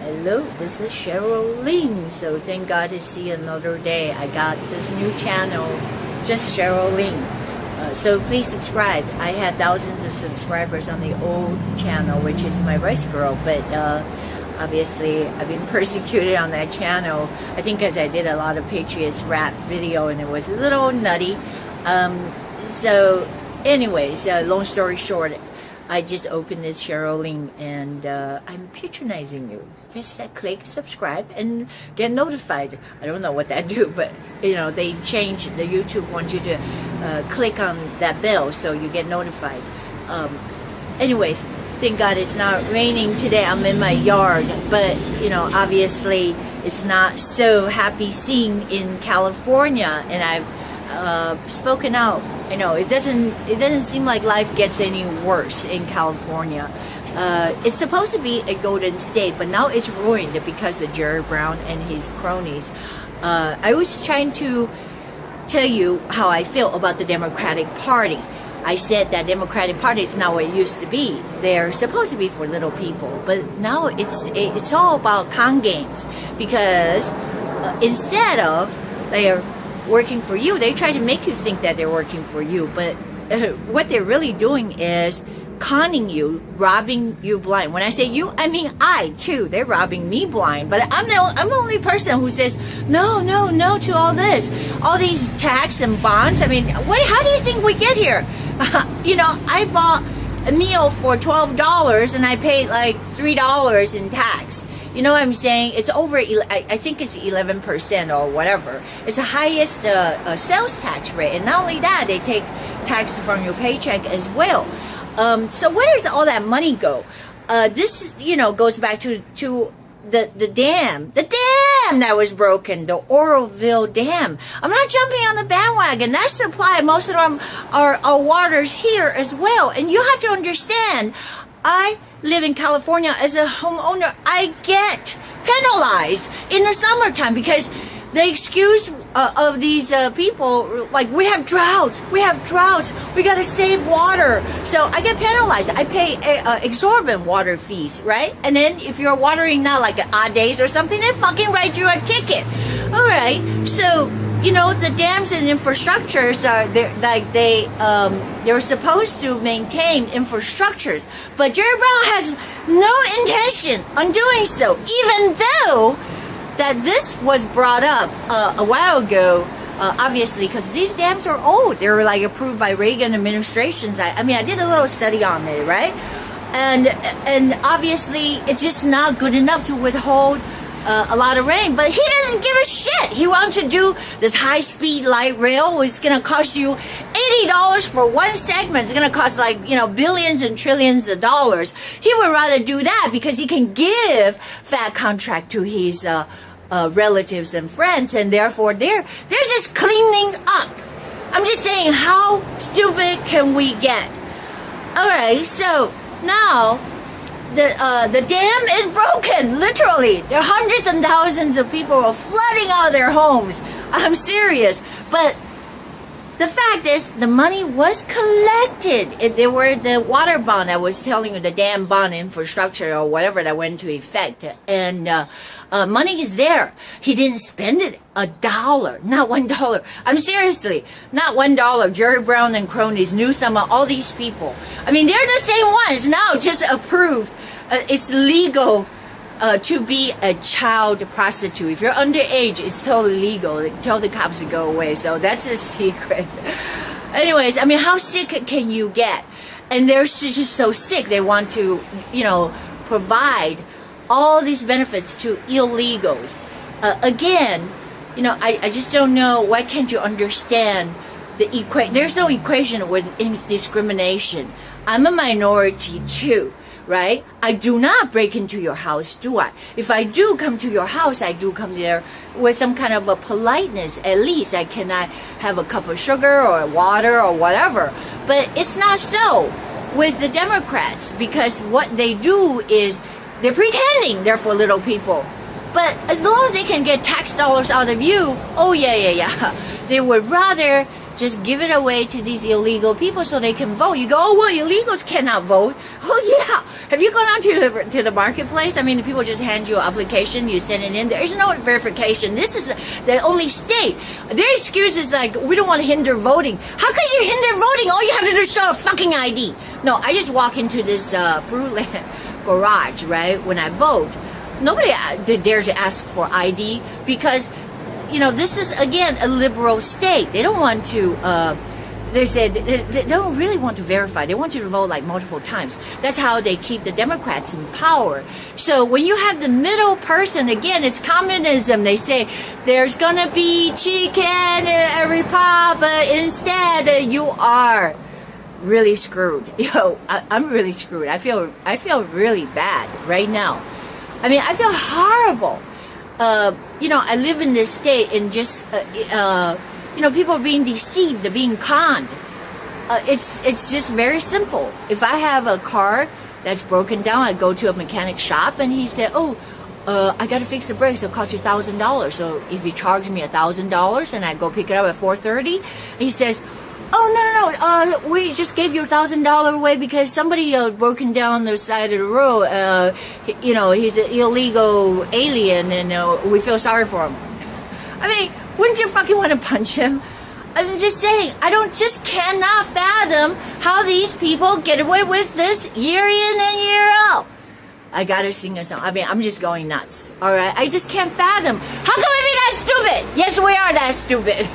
Hello, this is Cheryl Ling. So thank God to see another day. I got this new channel, just Cheryl Ling. So please subscribe. I had thousands of subscribers on the old channel, which is my Rice Girl, but obviously I've been persecuted on that channel. I think because I did a lot of Patriots rap video and it was a little nutty. So anyways, long story short, I just opened this Cheryl Ling and I'm patronizing you. Just click subscribe and get notified. I don't know what that do, but you know, they changed, the YouTube wants you to click on that bell so you get notified. Anyways, thank God it's not raining today. I'm in my yard, but you know, obviously it's not so happy scene in California, and I've spoken out. I know it doesn't seem like life gets any worse in California. It's supposed to be a golden state, but now it's ruined because of Jerry Brown and his cronies. I was trying to tell you how I feel about the Democratic Party. I said that Democratic Party is not what it used to be. They're supposed to be for little people, but now it's all about con games, because instead of they're working for you, they try to make you think that they're working for you, but what they're really doing is conning you, robbing you blind. When I say you, I mean I too. They're robbing me blind, but I'm the only person who says no to all this, all these tax and bonds. I mean, how do you think we get here? You know, I bought a meal for $12 and I paid like $3 in tax. You know what I'm saying? It's over, I think it's 11% or whatever. It's the highest sales tax rate. And not only that, they take tax from your paycheck as well. So where does all that money go? This, you know, goes back to the dam. The dam that was broken, the Oroville Dam. I'm not jumping on the bandwagon. That supply most of our waters here as well. And you have to understand, I live in California as a homeowner. I get penalized in the summertime because the excuse of these people, like, we have droughts, we gotta save water. So I get penalized. I pay exorbitant water fees, right? And then if you're watering not like odd days or something, they fucking write you a ticket. All right, so you know, the dams and infrastructures they're supposed to maintain infrastructures, but Jerry Brown has no intention on doing so, even though that this was brought up a while ago, obviously, because these dams are old. They were like approved by Reagan administrations. I mean, I did a little study on it, right? And obviously, it's just not good enough to withhold a lot of rain, but he doesn't give a shit. He wants to do this high-speed light rail, which is going to cost you $80 for one segment. It's going to cost, like, you know, billions and trillions of dollars. He would rather do that because he can give that contract to his relatives and friends, and therefore they're just cleaning up. I'm just saying, how stupid can we get? All right, so now the dam is broken, literally. There are hundreds and thousands of people who are flooding out of their homes. I'm serious. But the fact is, the money was collected. There were the water bond I was telling you, the dam bond infrastructure or whatever that went into effect. And money is there. He didn't spend it $1, not $1. I'm seriously, not $1. Jerry Brown and cronies knew some of all these people. I mean, they're the same ones now, just approved. It's legal to be a child prostitute. If you're underage, it's totally legal. They tell the cops to go away. So that's a secret. Anyways, I mean, how sick can you get? And they're just so sick. They want to, you know, provide all these benefits to illegals. Again, you know, I just don't know. Why can't you understand the equation? There's no equation with discrimination. I'm a minority too. Right? I do not break into your house, do I? If I do come to your house, I do come there with some kind of a politeness. At least I cannot have a cup of sugar or water or whatever. But it's not so with the Democrats, because what they do is they're pretending they're for little people. But as long as they can get tax dollars out of you, oh yeah, they would rather just give it away to these illegal people so they can vote. You go, oh, well, illegals cannot vote. Oh, yeah. Have you gone on to the marketplace? I mean, people just hand you an application, you send it in. There's no verification. This is the only state. Their excuse is like, we don't want to hinder voting. How can you hinder voting? All you have to do is show a fucking ID. No, I just walk into this Fruitland garage, right, when I vote. Nobody dares to ask for ID because, you know, this is, again, a liberal state. They don't want to... they said they don't really want to verify. They want you to vote like multiple times. That's how they keep the Democrats in power. So when you have the middle person, again, it's communism. They say there's gonna be chicken in every pot, but instead you are really screwed. I'm really screwed. I feel really bad right now. I mean, I feel horrible. You know, I live in this state and just you know, people are being deceived, they're being conned. It's just very simple. If I have a car that's broken down, I go to a mechanic shop and he said, oh, I got to fix the brakes, it'll cost you $1,000. So if you charge me $1,000 and I go pick it up at 4:30, he says, oh, no, we just gave you $1,000 away because somebody broken down the side of the road. You know, he's an illegal alien and we feel sorry for him. I mean, wouldn't you fucking want to punch him? I'm just saying, just cannot fathom how these people get away with this year in and year out. I gotta sing a song. I mean, I'm just going nuts. All right, I just can't fathom. How come we be that stupid? Yes, we are that stupid.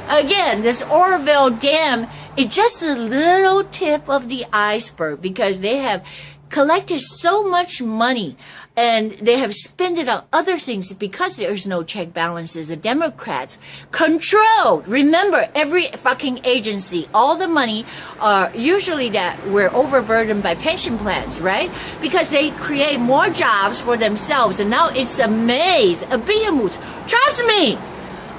Again, this Orville Dam is just a little tip of the iceberg because they have collected so much money and they have spent it on other things because there's no check balances. The Democrats control. Remember, every fucking agency, all the money are usually that we're overburdened by pension plans, right? Because they create more jobs for themselves and now it's a maze, a behemoth. Trust me.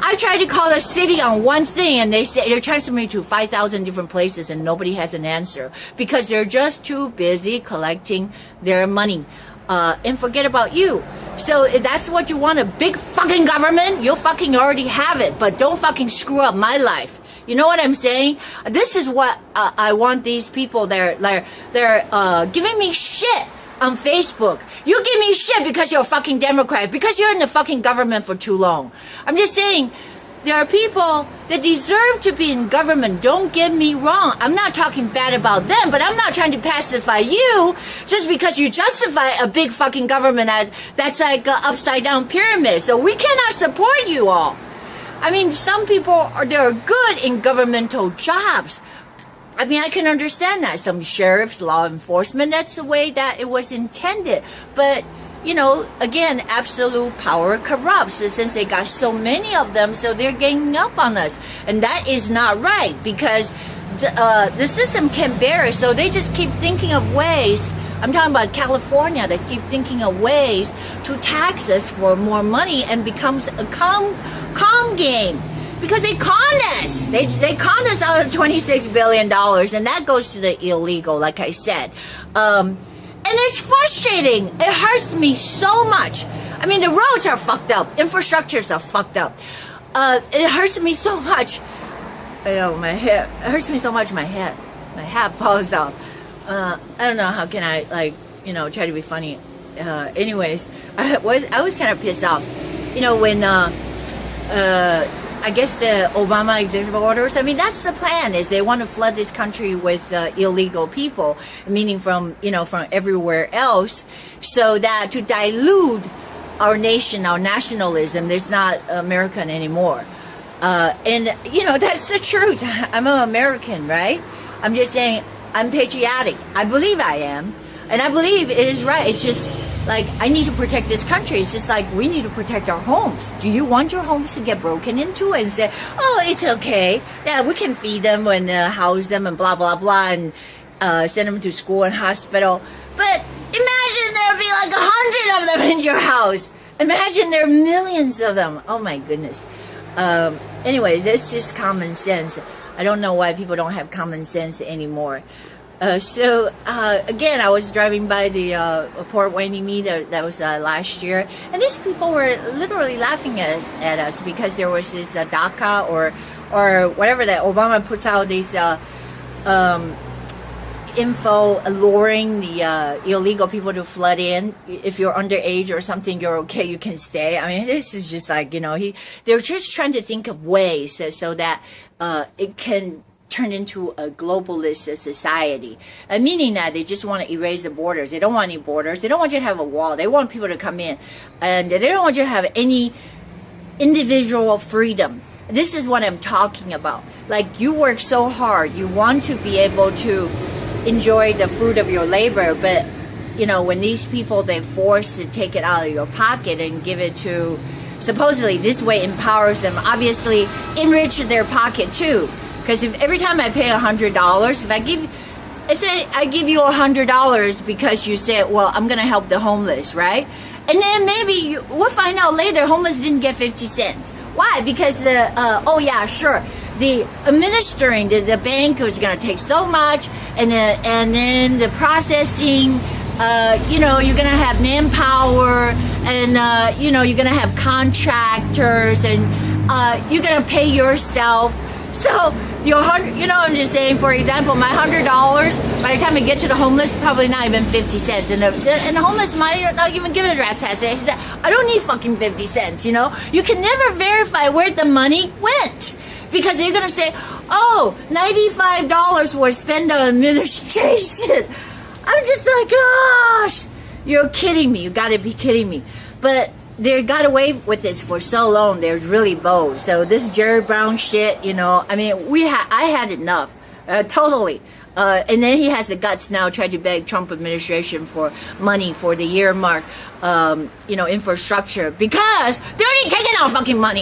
I tried to call a city on one thing and they say they're transferring me to 5,000 different places and nobody has an answer because they're just too busy collecting their money. And forget about you. So if that's what you want, a big fucking government, you'll fucking already have it, but don't fucking screw up my life. You know what I'm saying? This is what I want these people, they're giving me shit on Facebook. You give me shit because you're a fucking Democrat, because you're in the fucking government for too long. I'm just saying, there are people that deserve to be in government. Don't get me wrong. I'm not talking bad about them, but I'm not trying to pacify you just because you justify a big fucking government that's like an upside down pyramid. So we cannot support you all. I mean, some people they're good in governmental jobs. I mean, I can understand that. Some sheriffs, law enforcement, that's the way that it was intended. But, you know, again, absolute power corrupts. Since they got so many of them, so they're ganging up on us. And that is not right because the system can't bear it. So they just keep thinking of ways. I'm talking about California. They keep thinking of ways to tax us for more money and becomes a con game. Because they conned us. They conned us out of $26 billion, and that goes to the illegal, like I said. And it's frustrating. It hurts me so much. I mean, the roads are fucked up. Infrastructures are fucked up. It hurts me so much. I know, my head. It hurts me so much, my hat falls off. I don't know, how can I, like, you know, try to be funny. Anyways, I was kind of pissed off. You know, when, I guess the Obama executive orders, I mean, that's the plan, is they want to flood this country with illegal people, meaning from everywhere else, so that to dilute our nation, our nationalism, there's not American anymore. And, you know, that's the truth. I'm an American, right? I'm just saying, I'm patriotic. I believe I am. And I believe it is right. It's just like, I need to protect this country. It's just like, we need to protect our homes. Do you want your homes to get broken into and say, oh, it's okay. Yeah, we can feed them and house them and blah, blah, blah, and send them to school and hospital. But imagine there'd be like 100 of them in your house. Imagine there are millions of them. Oh my goodness. Anyway, that's just common sense. I don't know why people don't have common sense anymore. Again, I was driving by the Port Wayne meet that was last year, and these people were literally laughing at us because there was this DACA or whatever that Obama puts out these info alluring the illegal people to flood in. If you're underage or something, you're okay, you can stay. I mean, this is just like, they're just trying to think of ways so that it can turn into a globalist society, meaning that they just want to erase the borders. They don't want any borders. They don't want you to have a wall. They want people to come in, and they don't want you to have any individual freedom. This is what I'm talking about. Like, you work so hard, you want to be able to enjoy the fruit of your labor, but when these people, they're forced to take it out of your pocket and give it to, supposedly this way empowers them, obviously enrich their pocket too. Because if every time I pay $100, if I give you $100 because you said, well, I'm gonna help the homeless, right? And then maybe we'll find out later homeless didn't get 50 cents. Why? Because the the administering, the bank was going to take so much, and then the processing, you're going to have manpower, and you're going to have contractors, and you're going to pay yourself. So I'm just saying, for example, my $100, by the time I get to the homeless, probably not even 50 cents. And the homeless might not even give it a rat's ass. He said, I don't need fucking 50 cents, You can never verify where the money went. Because they're going to say, oh, $95 was spent on administration. I'm just like, gosh, you're kidding me. You got to be kidding me. But they got away with this for so long. They're really bold. So this Jerry Brown shit, I mean, I had enough, totally. And then he has the guts now try to beg Trump administration for money for the earmark, infrastructure, because they're already taking our fucking money.